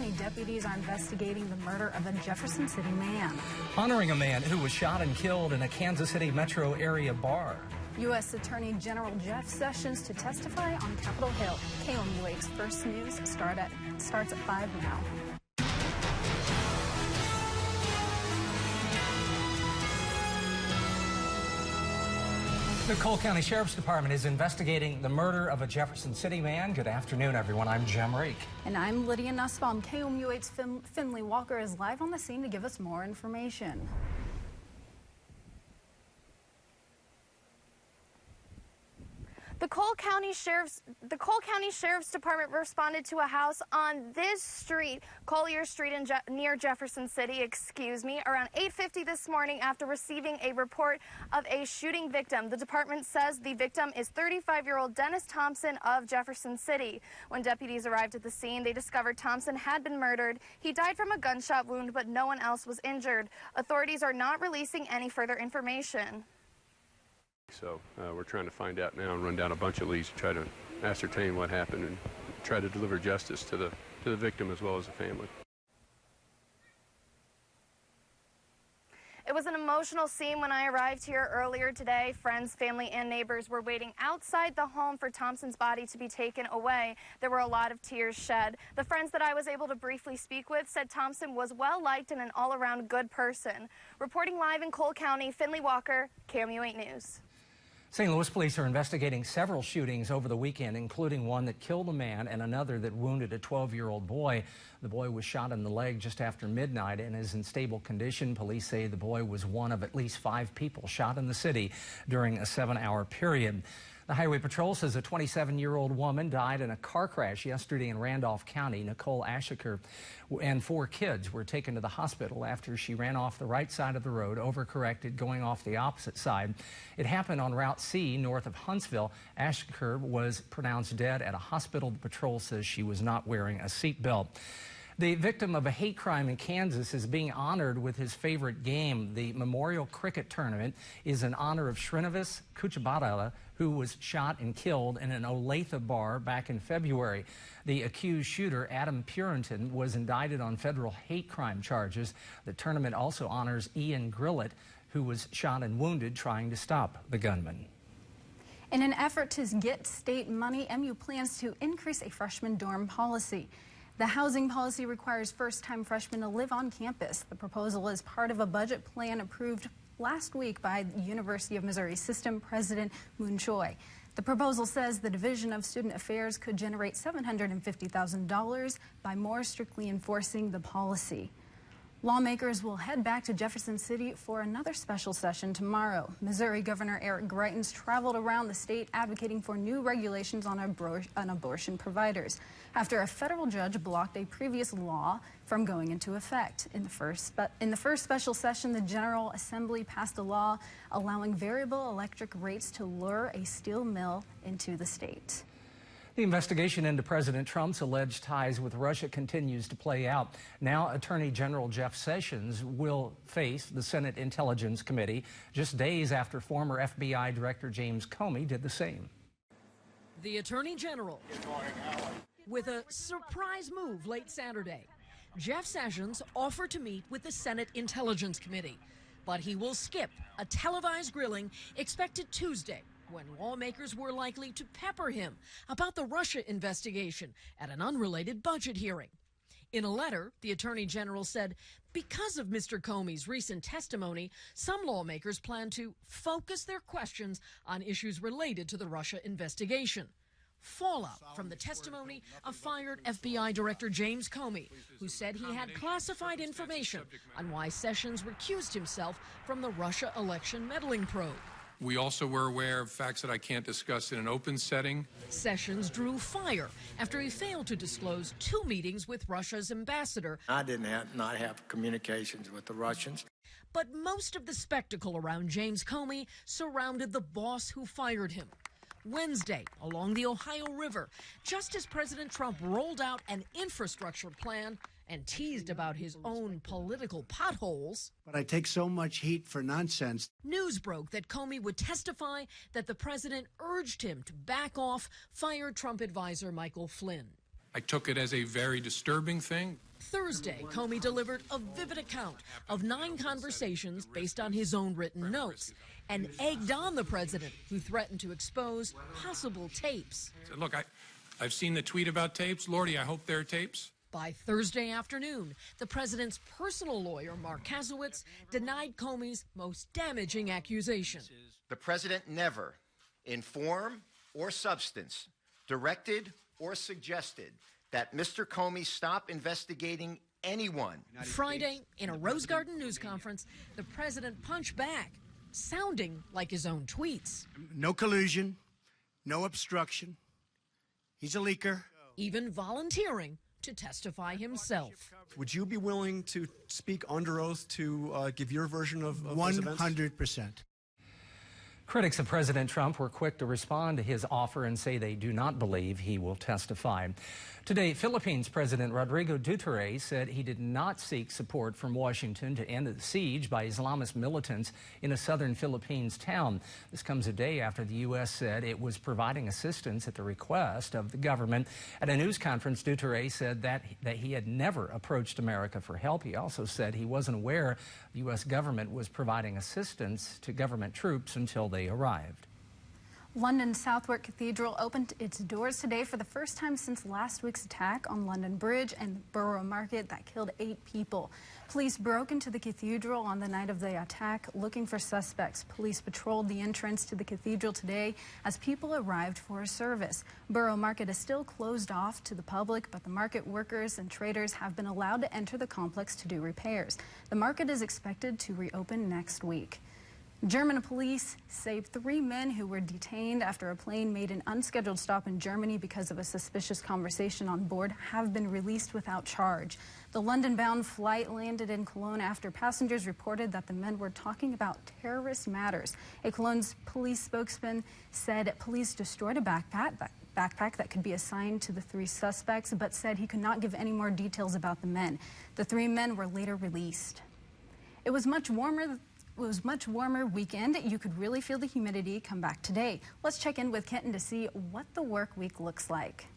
County deputies are investigating the murder of a Jefferson City man. Honoring a man who was shot and killed in a Kansas City metro area bar. U.S. Attorney General Jeff Sessions to testify on Capitol Hill. KOMU 8's First News starts at 5 now. The Cole County Sheriff's Department is investigating the murder of a Jefferson City man. Good afternoon, everyone. I'm Jem Reek. And I'm Lydia Nussbaum. KOMU 8's Finley Walker is live on the scene to give us more information. The Cole County Sheriff's Department responded to a house on this street, Collier Street near Jefferson City, around 8:50 this morning after receiving a report of a shooting victim. The department says the victim is 35-year-old Dennis Thompson of Jefferson City. When deputies arrived at the scene, they discovered Thompson had been murdered. He died from a gunshot wound, but no one else was injured. Authorities are not releasing any further information. So we're trying to find out now and run down a bunch of leads to try to ascertain what happened and try to deliver justice to the victim as well as the family. It was an emotional scene when I arrived here earlier today. Friends, family, and neighbors were waiting outside the home for Thompson's body to be taken away. There were a lot of tears shed. The friends that I was able to briefly speak with said Thompson was well-liked and an all-around good person. Reporting live in Cole County, Finley Walker, KOMU 8 News. St. Louis police are investigating several shootings over the weekend, including one that killed a man and another that wounded a 12-year-old boy. The boy was shot in the leg just after midnight and is in stable condition. Police say the boy was one of at least 5 people shot in the city during a 7-hour period. The Highway Patrol says a 27-year-old woman died in a car crash yesterday in Randolph County. Nicole Ashaker and 4 kids were taken to the hospital after she ran off the right side of the road, overcorrected, going off the opposite side. It happened on Route C north of Huntsville. Ashaker was pronounced dead at a hospital. The patrol says she was not wearing a seatbelt. The victim of a hate crime in Kansas is being honored with his favorite game. The Memorial Cricket Tournament is in honor of Srinivas Kuchibadala, who was shot and killed in an Olathe bar back in February. The accused shooter, Adam Purinton, was indicted on federal hate crime charges. The tournament also honors Ian Grillett, who was shot and wounded trying to stop the gunman. In an effort to get state money, MU plans to increase a freshman dorm policy. The housing policy requires first-time freshmen to live on campus. The proposal is part of a budget plan approved last week by the University of Missouri System President Moon Choi. The proposal says the Division of Student Affairs could generate $750,000 by more strictly enforcing the policy. Lawmakers will head back to Jefferson City for another special session tomorrow. Missouri Governor Eric Greitens traveled around the state advocating for new regulations on abortion providers after a federal judge blocked a previous law from going into effect. In the first special session, the General Assembly passed a law allowing variable electric rates to lure a steel mill into the state. The investigation into President Trump's alleged ties with Russia continues to play out. Now, Attorney General Jeff Sessions will face the Senate Intelligence Committee just days after former FBI Director James Comey did the same. The Attorney General, with a surprise move late Saturday. Jeff Sessions offered to meet with the Senate Intelligence Committee, but he will skip a televised grilling expected Tuesday, when lawmakers were likely to pepper him about the Russia investigation at an unrelated budget hearing. In a letter, the Attorney General said because of Mr. Comey's recent testimony, some lawmakers plan to focus their questions on issues related to the Russia investigation. Fallout from the testimony of fired FBI Director James Comey, who said he had classified information on why Sessions recused himself from the Russia election meddling probe. We also were aware of facts that I can't discuss in an open setting. Sessions drew fire after he failed to disclose 2 meetings with Russia's ambassador. I did not have communications with the Russians. But most of the spectacle around James Comey surrounded the boss who fired him. Wednesday, along the Ohio River, just as President Trump rolled out an infrastructure plan and teased about his own political potholes. But I take so much heat for nonsense. News broke that Comey would testify that the president urged him to back off fired Trump advisor Michael Flynn. I took it as a very disturbing thing. Thursday, Comey delivered a vivid account of 9 conversations based on his own written notes and egged on the president, who threatened to expose possible tapes. Look, I've seen the tweet about tapes. Lordy, I hope they're tapes. By Thursday afternoon, the president's personal lawyer, Mark Kasowitz, denied Comey's most damaging accusation. The president never, in form or substance, directed or suggested that Mr. Comey stop investigating anyone. Friday, in a Rose Garden news conference, the president punched back, sounding like his own tweets. No collusion, no obstruction. He's a leaker. Even volunteering to testify himself. Would you be willing to speak under oath to give your version of those events? 100%. Critics of President Trump were quick to respond to his offer and say they do not believe he will testify. Today, Philippines President Rodrigo Duterte said he did not seek support from Washington to end the siege by Islamist militants in a southern Philippines town. This comes a day after the U.S. said it was providing assistance at the request of the government. At a news conference, Duterte said that he had never approached America for help. He also said he wasn't aware the U.S. government was providing assistance to government troops until they arrived. London's Southwark Cathedral opened its doors today for the first time since last week's attack on London Bridge and the Borough Market that killed 8 people. Police broke into the cathedral on the night of the attack looking for suspects. Police patrolled the entrance to the cathedral today as people arrived for a service. Borough Market is still closed off to the public, but the market workers and traders have been allowed to enter the complex to do repairs. The market is expected to reopen next week. German police saved 3 men who were detained after a plane made an unscheduled stop in Germany because of a suspicious conversation on board have been released without charge. The London-bound flight landed in Cologne after passengers reported that the men were talking about terrorist matters. A Cologne's police spokesman said police destroyed a backpack that could be assigned to the 3 suspects, but said he could not give any more details about the men. The 3 men were later released. It was much warmer weekend. You could really feel the humidity come back today. Let's check in with Kenton to see what the work week looks like.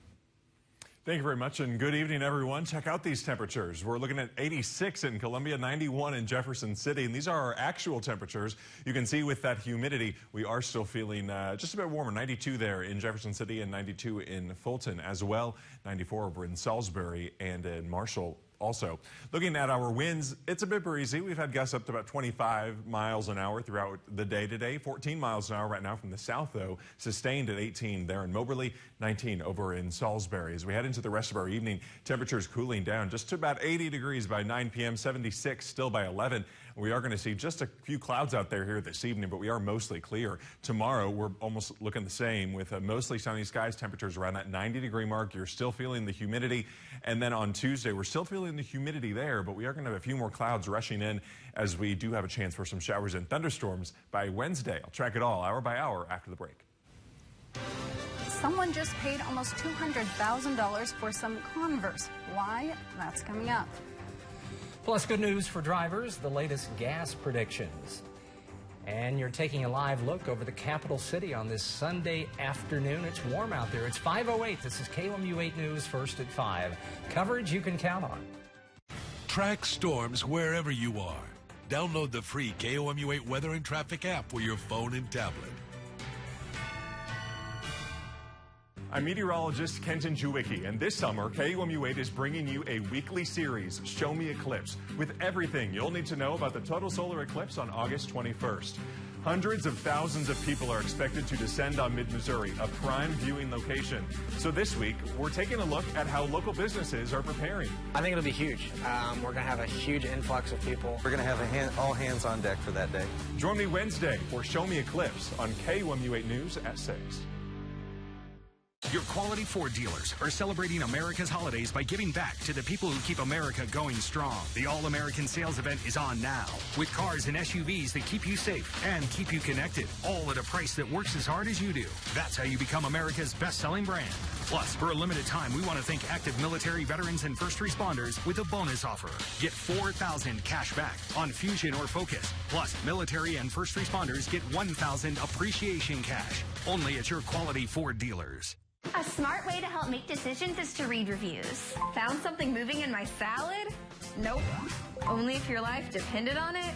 Thank you very much, and good evening, everyone. Check out these temperatures. We're looking at 86 in Columbia, 91 in Jefferson City, and these are our actual temperatures. You can see with that humidity, we are still feeling just a bit warmer. 92 there in Jefferson City and 92 in Fulton as well. 94 over in Salisbury and in Marshall. Also, looking at our winds, it's a bit breezy. We've had gusts up to about 25 miles an hour throughout the day today. 14 miles an hour right now from the south, though. Sustained at 18 there in Moberly, 19 over in Salisbury. As we head into the rest of our evening, temperatures cooling down just to about 80 degrees by 9 p.m., 76 still by 11. We are going to see just a few clouds out there here this evening, but we are mostly clear. Tomorrow, we're almost looking the same with mostly sunny skies, temperatures around that 90-degree mark. You're still feeling the humidity. And then on Tuesday, we're still feeling the humidity there, but we are going to have a few more clouds rushing in as we do have a chance for some showers and thunderstorms by Wednesday. I'll track it all hour by hour after the break. Someone just paid almost $200,000 for some Converse. Why? That's coming up. Plus, good news for drivers, the latest gas predictions. And you're taking a live look over the capital city on this Sunday afternoon. It's warm out there. It's 5:08. This is KOMU 8 News, first at 5. Coverage you can count on. Track storms wherever you are. Download the free KOMU 8 Weather and Traffic app for your phone and tablet. I'm meteorologist Kenton Jewicki, and this summer, KOMU 8 is bringing you a weekly series, Show Me Eclipse, with everything you'll need to know about the total solar eclipse on August 21st. Hundreds of thousands of people are expected to descend on mid-Missouri, a prime viewing location. So this week, we're taking a look at how local businesses are preparing. I think it'll be huge. We're going to have a huge influx of people. We're going to have all hands on deck for that day. Join me Wednesday for Show Me Eclipse on KOMU 8 News at 6. Your quality Ford dealers are celebrating America's holidays by giving back to the people who keep America going strong. The All-American Sales Event is on now, with cars and SUVs that keep you safe and keep you connected, all at a price that works as hard as you do. That's how you become America's best-selling brand. Plus, for a limited time, we want to thank active military, veterans, and first responders with a bonus offer. Get $4,000 cash back on Fusion or Focus. Plus, military and first responders get $1,000 appreciation cash. Only at your quality Ford dealers. A smart way to help make decisions is to read reviews. Found something moving in my salad? Nope. Only if your life depended on it?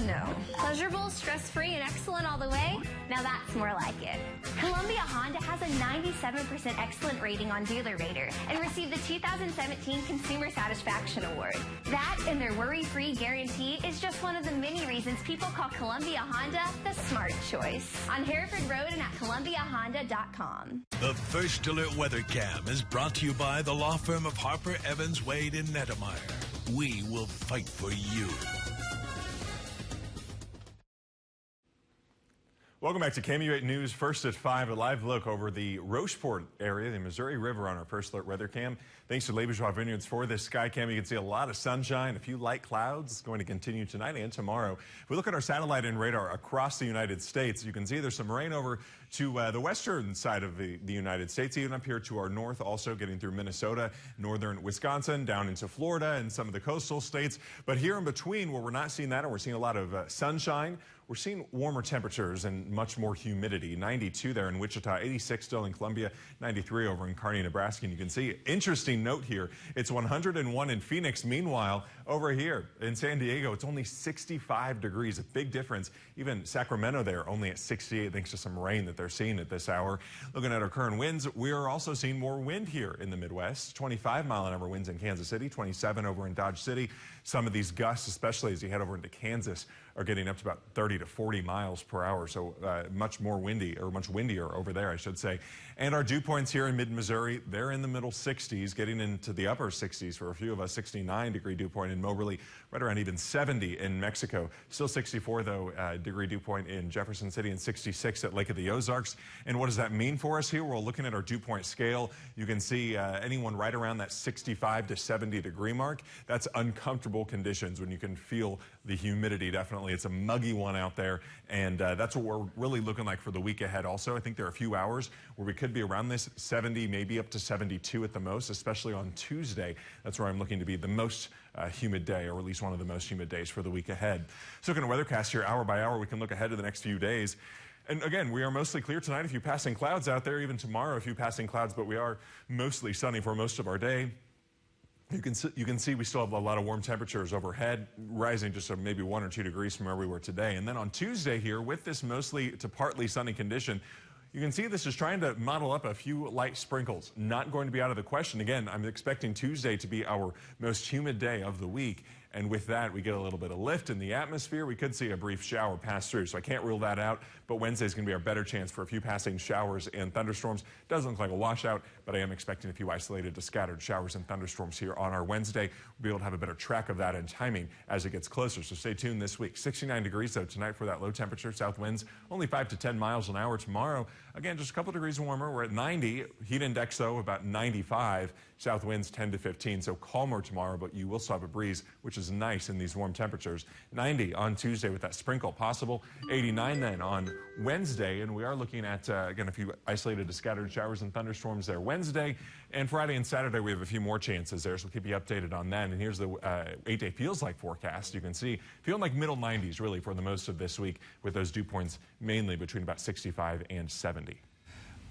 No. Pleasurable, stress-free, and excellent all the way? Now that's more like it. Columbia Honda has a 97% excellent rating on Dealer Rater and received the 2017 Consumer Satisfaction Award. That and their worry-free guarantee is just one of the many reasons people call Columbia Honda the smart choice. On Hereford Road and at ColumbiaHonda.com. The First Alert Weather Cam is brought to you by the law firm of Harper, Evans, Wade, and Nettemeyer. We will fight for you. Welcome back to KOMU 8 News. First at 5, a live look over the Rocheport area, the Missouri River on our First Alert Weather Cam. Thanks to Labourgeois Vineyards for this sky cam. You can see a lot of sunshine, a few light clouds. It's going to continue tonight and tomorrow. If we look at our satellite and radar across the United States, you can see there's some rain over to the western side of the United States, even up here to our north, also getting through Minnesota, northern Wisconsin, down into Florida and some of the coastal states. But here in between, where we're not seeing that and we're seeing a lot of sunshine, we're seeing warmer temperatures and much more humidity. 92 there in Wichita, 86 still in Columbia, 93 over in Kearney, Nebraska. And you can see, interesting note here, it's 101 in Phoenix. Meanwhile, over here in San Diego, it's only 65 degrees, a big difference. Even Sacramento there, only at 68, thanks to some rain that they're seeing at this hour. Looking at our current winds, we are also seeing more wind here in the Midwest. 25-mile-an-hour winds in Kansas City, 27 over in Dodge City. Some of these gusts, especially as you head over into Kansas, are getting up to about 30 to 40 miles per hour, so much more windy, or much windier over there, I should say. And our dew points here in mid-Missouri, they're in the middle 60s, getting into the upper 60s for a few of us. 69-degree dew point in Moberly, right around even 70 in Mexico. Still 64, though, degree dew point in Jefferson City, and 66 at Lake of the Ozarks. And what does that mean for us here? We're looking at our dew point scale. You can see anyone right around that 65 to 70 degree mark. That's uncomfortable conditions when you can feel the humidity. Definitely, it's a muggy one out there, and that's what we're really looking like for the week ahead. Also, I think there are a few hours where we could be around this 70, maybe up to 72 at the most, especially on Tuesday. That's where I'm looking to be the most humid day, or at least one of the most humid days for the week ahead. So looking at weathercast here hour by hour, we can look ahead to the next few days. And again, we are mostly clear tonight. A few passing clouds out there, even tomorrow, a few passing clouds, but we are mostly sunny for most of our day. You can see we still have a lot of warm temperatures overhead, rising just maybe 1 or 2 degrees from where we were today. And then on Tuesday here, with this mostly to partly sunny condition, you can see this is trying to model up a few light sprinkles. Not going to be out of the question. Again, I'm expecting Tuesday to be our most humid day of the week. And with that, we get a little bit of lift in the atmosphere. We could see a brief shower pass through, so I can't rule that out. But Wednesday is going to be our better chance for a few passing showers and thunderstorms. Doesn't look like a washout, but I am expecting a few isolated to scattered showers and thunderstorms here on our Wednesday. We'll be able to have a better track of that and timing as it gets closer. So stay tuned this week. 69 degrees, though, tonight for that low temperature. South winds only 5 to 10 miles an hour tomorrow. Again, just a couple degrees warmer. We're at 90. Heat index, though, about 95. South winds 10 to 15, so calmer tomorrow, but you will still have a breeze, which is nice in these warm temperatures. 90 on Tuesday with that sprinkle possible. 89 then on Wednesday, and we are looking at, again, a few isolated to scattered showers and thunderstorms there Wednesday. And Friday and Saturday, we have a few more chances there, so we'll keep you updated on that. And here's the 8-day feels like forecast. You can see, feeling like middle 90s, really, for the most of this week, with those dew points mainly between about 65 and 70.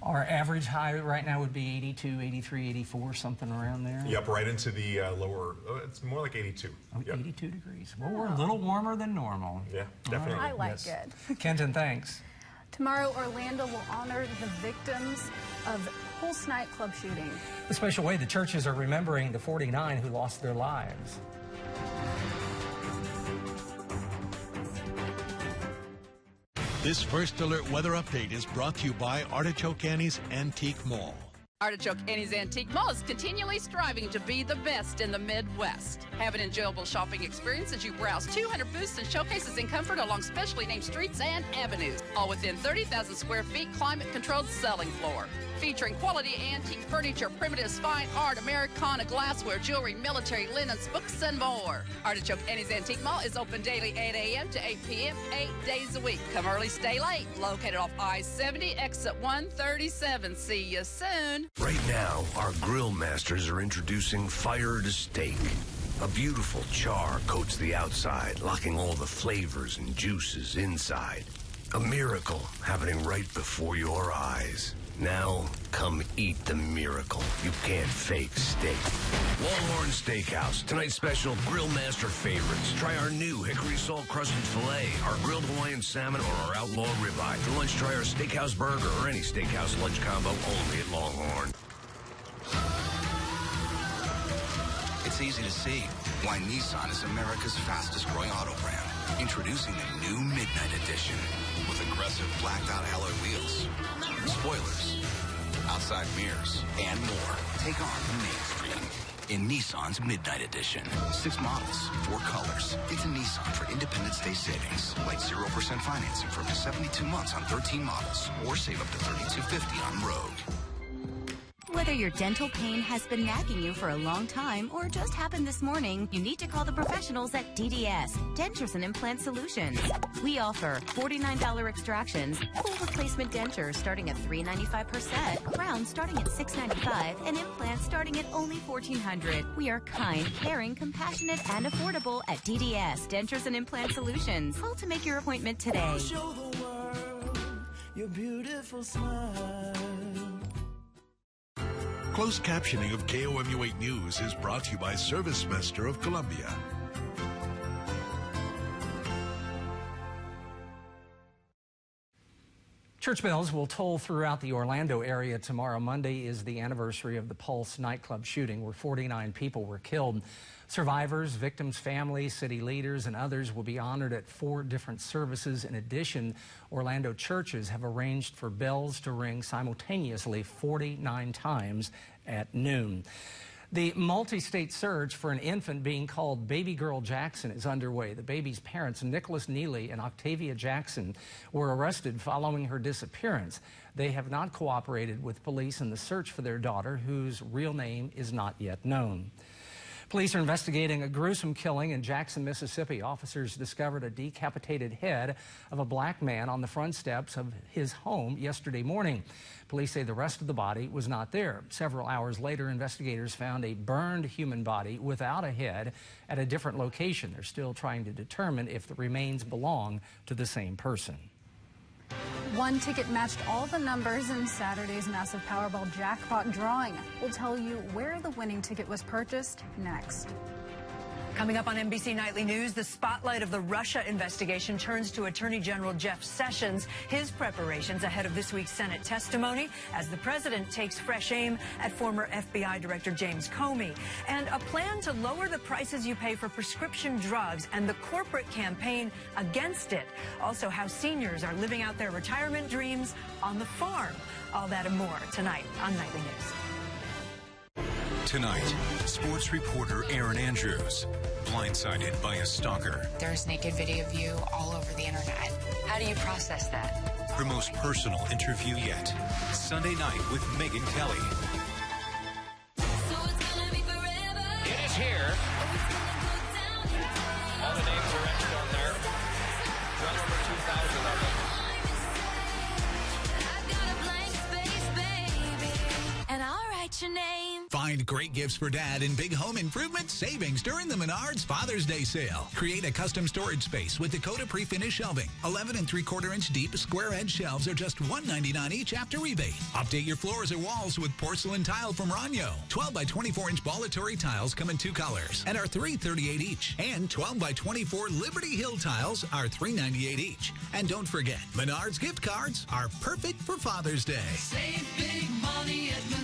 Our average high right now would be 82, 83, 84, something around there. Yep, right into the lower, it's more like 82. Oh, yep. 82 degrees. Well, we're a little warmer than normal. Yeah, definitely. I like it. Kenton, thanks. Tomorrow, Orlando will honor the victims of Pulse nightclub shooting. In a special way, the churches are remembering the 49 who lost their lives. This First Alert weather update is brought to you by Artichoke Annie's Antique Mall. Artichoke Annie's Antique Mall is continually striving to be the best in the Midwest. Have an enjoyable shopping experience as you browse 200 booths and showcases in comfort along specially named streets and avenues, all within 30,000 square feet climate-controlled selling floor. Featuring quality antique furniture, primitives, fine art, Americana glassware, jewelry, military, linens, books, and more. Artichoke Annie's Antique Mall is open daily 8 a.m. to 8 p.m., 8 days a week. Come early, stay late. Located off I-70, exit 137. See you soon. Right now, our grill masters are introducing Fire to Steak. A beautiful char coats the outside, locking all the flavors and juices inside. A miracle happening right before your eyes. Now, come eat the miracle. You can't fake steak. Longhorn Steakhouse. Tonight's special Grill Master favorites. Try our new hickory salt crusted filet, our grilled Hawaiian salmon, or our outlaw ribeye. For lunch, try our steakhouse burger or any steakhouse lunch combo only at Longhorn. It's easy to see why Nissan is America's fastest growing auto brand. Introducing the new Midnight Edition with aggressive blacked-out alloy wheels, spoilers, outside mirrors, and more. Take on the mainstream in Nissan's Midnight Edition. 6 models, 4 colors. It's a Nissan for Independence Day savings, like 0% financing for up to 72 months on 13 models, or save up to $3,250 on Rogue. Whether your dental pain has been nagging you for a long time or just happened this morning, you need to call the professionals at DDS, Dentures and Implant Solutions. We offer $49 extractions, full replacement dentures starting at $395 per set, crowns starting at $695, and implants starting at only $1,400. We are kind, caring, compassionate, and affordable at DDS, Dentures and Implant Solutions. Call to make your appointment today. Show the world your beautiful smile. Closed captioning of KOMU 8 News is brought to you by Service Master of Columbia. Church bells will toll throughout the Orlando area tomorrow. Monday is the anniversary of the Pulse nightclub shooting where 49 people were killed. Survivors, victims' families, city leaders, and others will be honored at 4 different services. In addition, Orlando churches have arranged for bells to ring simultaneously 49 times at noon. The multi-state search for an infant being called Baby Girl Jackson is underway. The baby's parents, Nicholas Neely and Octavia Jackson, were arrested following her disappearance. They have not cooperated with police in the search for their daughter, whose real name is not yet known. Police are investigating a gruesome killing in Jackson, Mississippi. Officers discovered a decapitated head of a black man on the front steps of his home yesterday morning. Police say the rest of the body was not there. Several hours later, investigators found a burned human body without a head at a different location. They're still trying to determine if the remains belong to the same person. One ticket matched all the numbers in Saturday's massive Powerball jackpot drawing. We'll tell you where the winning ticket was purchased next. Coming up on NBC Nightly News, the spotlight of the Russia investigation turns to Attorney General Jeff Sessions, his preparations ahead of this week's Senate testimony as the president takes fresh aim at former FBI Director James Comey, and a plan to lower the prices you pay for prescription drugs and the corporate campaign against it. Also, how seniors are living out their retirement dreams on the farm. All that and more tonight on Nightly News. Tonight, sports reporter Erin Andrews, blindsided by a stalker. There's naked video of you all over the internet. How do you process that? Her most personal interview yet. Sunday night with Megyn Kelly. It is here. All the names are entered on there. Well over 2,000 of them. And I'll write your name. Find great gifts for Dad in big home improvement savings during the Menards Father's Day sale. Create a custom storage space with Dakota pre-finished shelving. 11 3/4-inch deep square edge shelves are just $1.99 each after rebate. Update your floors or walls with porcelain tile from Ranyo. 12 by 24-inch Bolletary tiles come in 2 colors and are $3.38 each. And 12 by 24 Liberty Hill tiles are $3.98 each. And don't forget, Menards gift cards are perfect for Father's Day. Save big money at Menards.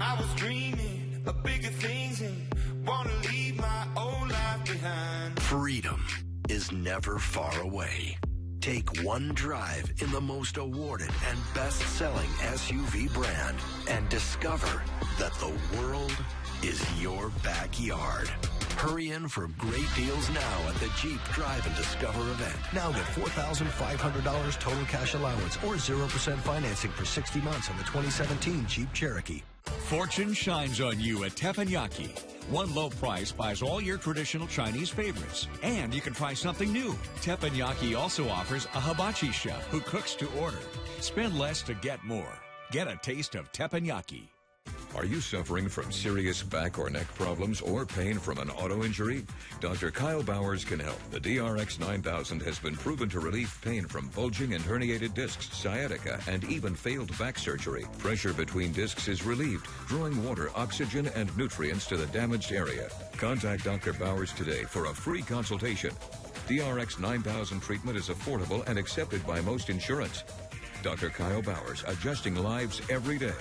I was dreaming of bigger things and want to leave my old life behind. Freedom is never far away. Take one drive in the most awarded and best-selling SUV brand and discover that the world is your backyard. Hurry in for great deals now at the Jeep Drive and Discover event. Now get $4,500 total cash allowance or 0% financing for 60 months on the 2017 Jeep Cherokee. Fortune shines on you at Teppanyaki. One low price buys all your traditional Chinese favorites. And you can try something new. Teppanyaki also offers a hibachi chef who cooks to order. Spend less to get more. Get a taste of Teppanyaki. Are you suffering from serious back or neck problems or pain from an auto injury? Dr. Kyle Bowers can help. The DRX 9000 has been proven to relieve pain from bulging and herniated discs, sciatica, and even failed back surgery. Pressure between discs is relieved, drawing water, oxygen, and nutrients to the damaged area. Contact Dr. Bowers today for a free consultation. DRX 9000 treatment is affordable and accepted by most insurance. Dr. Kyle Bowers, adjusting lives every day.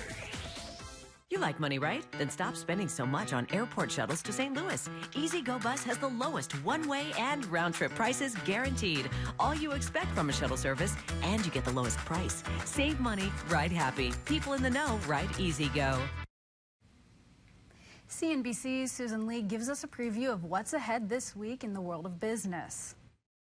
You like money, right? Then stop spending so much on airport shuttles to St. Louis. Easy Go Bus has the lowest one-way and round-trip prices guaranteed. All you expect from a shuttle service, and you get the lowest price. Save money, ride happy. People in the know, ride Easy Go. CNBC's Susan Lee gives us a preview of what's ahead this week in the world of business.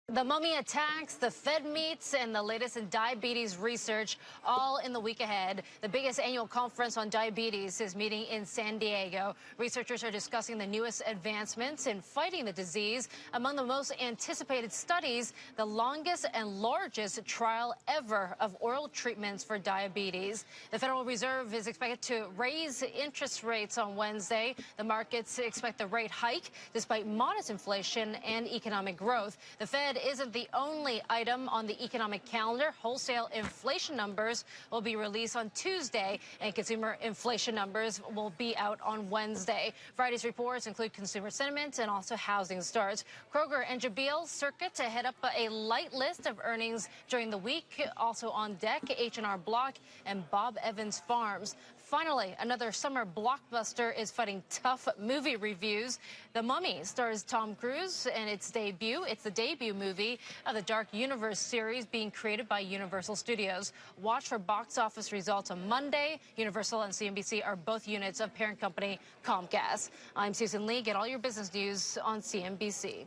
The mummy attacks, the Fed meets, and the latest in diabetes research, all in the week ahead. The biggest annual conference on diabetes is meeting in San Diego. Researchers are discussing the newest advancements in fighting the disease. Among the most anticipated studies, the longest and largest trial ever of oral treatments for diabetes. The Federal Reserve is expected to raise interest rates on Wednesday. The markets expect the rate hike despite modest inflation and economic growth. The Fed isn't the only item on the economic calendar. Wholesale inflation numbers will be released on Tuesday, and consumer inflation numbers will be out on Wednesday. Friday's reports include consumer sentiment and also housing starts. Kroger and Jabil Circuit to head up a light list of earnings during the week. Also on deck, H&R Block and Bob Evans Farms. Finally, another summer blockbuster is fighting tough movie reviews. The Mummy stars Tom Cruise in its debut. It's the debut movie of the Dark Universe series being created by Universal Studios. Watch for box office results on Monday. Universal and CNBC are both units of parent company Comcast. I'm Susan Lee. Get all your business news on CNBC.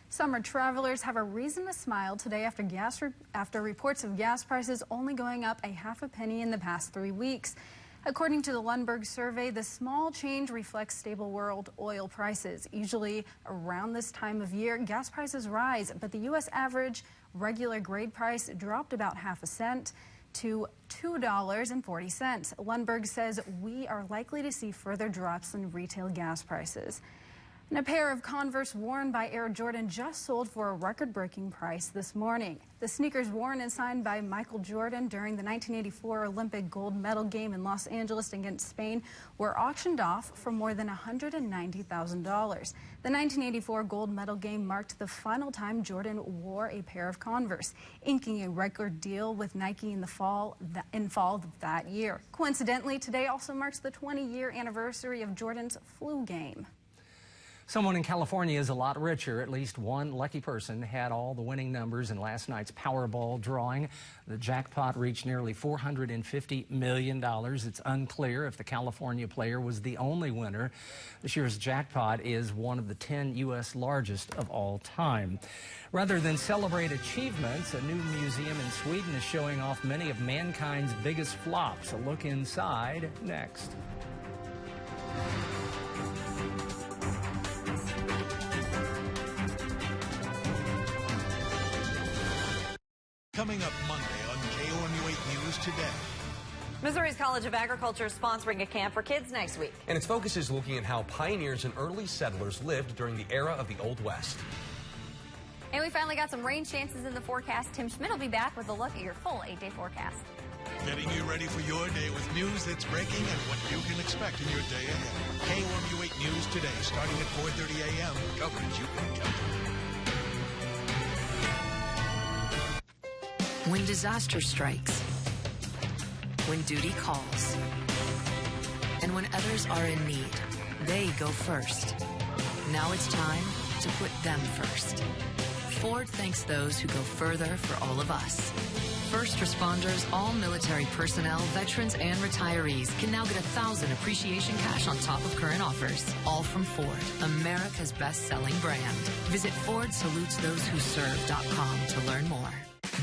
Summer travelers have a reason to smile today after reports of gas prices only going up a half a penny in the past 3 weeks. According to the Lundberg survey, the small change reflects stable world oil prices. Usually around this time of year, gas prices rise, but the U.S. average regular grade price dropped about half a cent to $2.40. Lundberg says we are likely to see further drops in retail gas prices. And a pair of Converse worn by Air Jordan just sold for a record-breaking price this morning. The sneakers worn and signed by Michael Jordan during the 1984 Olympic gold medal game in Los Angeles against Spain were auctioned off for more than $190,000. The 1984 gold medal game marked the final time Jordan wore a pair of Converse, inking a record deal with Nike in fall of that year. Coincidentally, today also marks the 20-year anniversary of Jordan's flu game. Someone in California is a lot richer. At least one lucky person had all the winning numbers in last night's Powerball drawing. The jackpot reached nearly $450 million. It's unclear if the California player was the only winner. This year's jackpot is one of the 10 U.S. largest of all time. Rather than celebrate achievements, a new museum in Sweden is showing off many of mankind's biggest flops. A look inside next. Coming up Monday on KOMU 8 News Today. Missouri's College of Agriculture is sponsoring a camp for kids next week. And its focus is looking at how pioneers and early settlers lived during the era of the Old West. And we finally got some rain chances in the forecast. Tim Schmidt will be back with a look at your full 8-day forecast. Getting you ready for your day with news that's breaking and what you can expect in your day ahead. KOMU 8 News Today, starting at 4:30 a.m. Coverage you can count on. When disaster strikes, when duty calls, and when others are in need, they go first. Now it's time to put them first. Ford thanks those who go further for all of us. First responders, all military personnel, veterans, and retirees can now get $1,000 appreciation cash on top of current offers. All from Ford, America's best-selling brand. Visit FordSalutesThoseWhoServe.com to learn more.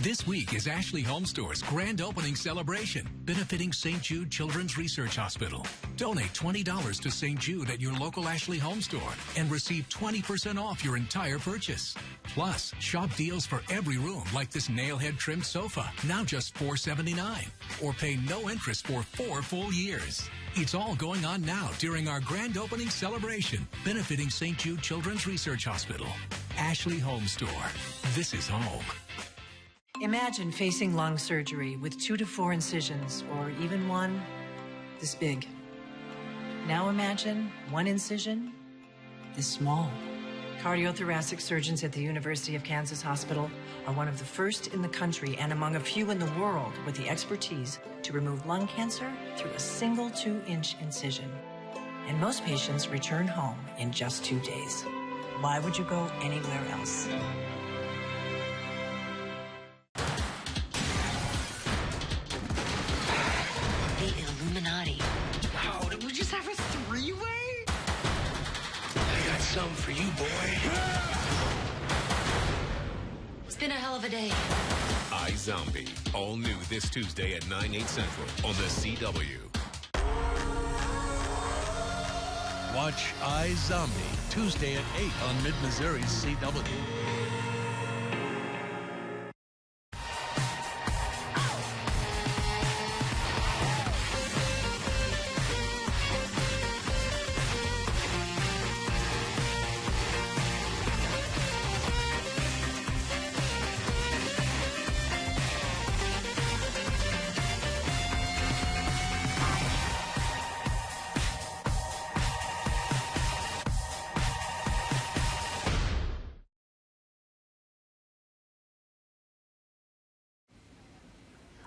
This week is Ashley Home Store's grand opening celebration, benefiting St. Jude Children's Research Hospital. Donate $20 to St. Jude at your local Ashley Home Store and receive 20% off your entire purchase. Plus, shop deals for every room like this nailhead trimmed sofa, now just $479, or pay no interest for 4 full years. It's all going on now during our grand opening celebration, benefiting St. Jude Children's Research Hospital. Ashley Home Store. This is home. Imagine facing lung surgery with 2 to 4 incisions, or even one this big. Now imagine 1 incision this small. Cardiothoracic surgeons at the University of Kansas Hospital are one of the first in the country and among a few in the world with the expertise to remove lung cancer through a single 2-inch incision. And most patients return home in just 2 days. Why would you go anywhere else? The Illuminati. Oh, did we just have a 3-way? I got something for you, boy. It's been a hell of a day. iZombie. All new this Tuesday at 9, 8 Central on the CW. Watch iZombie Tuesday at 8 on Mid-Missouri's CW.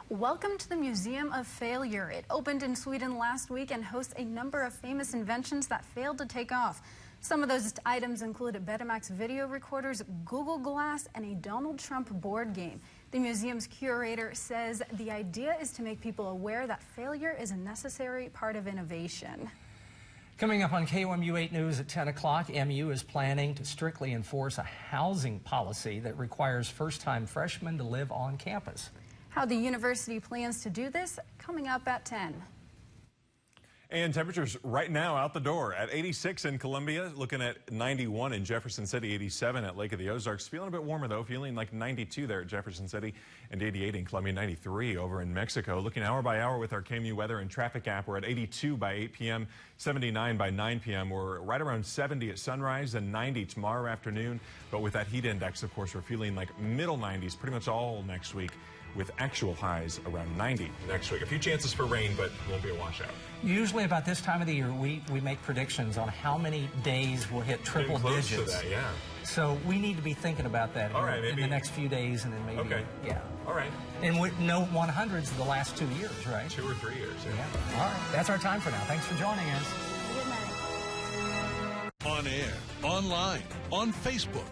Welcome to the Museum of Failure. It opened in Sweden last week and hosts a number of famous inventions that failed to take off. Some of those items included Betamax video recorders, Google Glass, and a Donald Trump board game. The museum's curator says the idea is to make people aware that failure is a necessary part of innovation. Coming up on KOMU 8 News at 10 o'clock, MU is planning to strictly enforce a housing policy that requires first-time freshmen to live on campus. How the university plans to do this, coming up at 10. And temperatures right now out the door at 86 in Columbia, looking at 91 in Jefferson City, 87 at Lake of the Ozarks. Feeling a bit warmer, though, feeling like 92 there at Jefferson City and 88 in Columbia, 93 over in Mexico. Looking hour by hour with our KMU weather and traffic app, we're at 82 by 8 p.m., 79 by 9 p.m. We're right around 70 at sunrise and 90 tomorrow afternoon. But with that heat index, of course, we're feeling like middle 90s pretty much all next week, with actual highs around 90 next week. A few chances for rain, but it won't be a washout. Usually about this time of the year, we make predictions on how many days we'll hit triple digits. Close to that, yeah. So we need to be thinking about that in the next few days, and then maybe, yeah. All right. And no 100s the last 2 years, right? 2 or 3 years, yeah. All right. That's our time for now. Thanks for joining us. Good night. On air, online, on Facebook.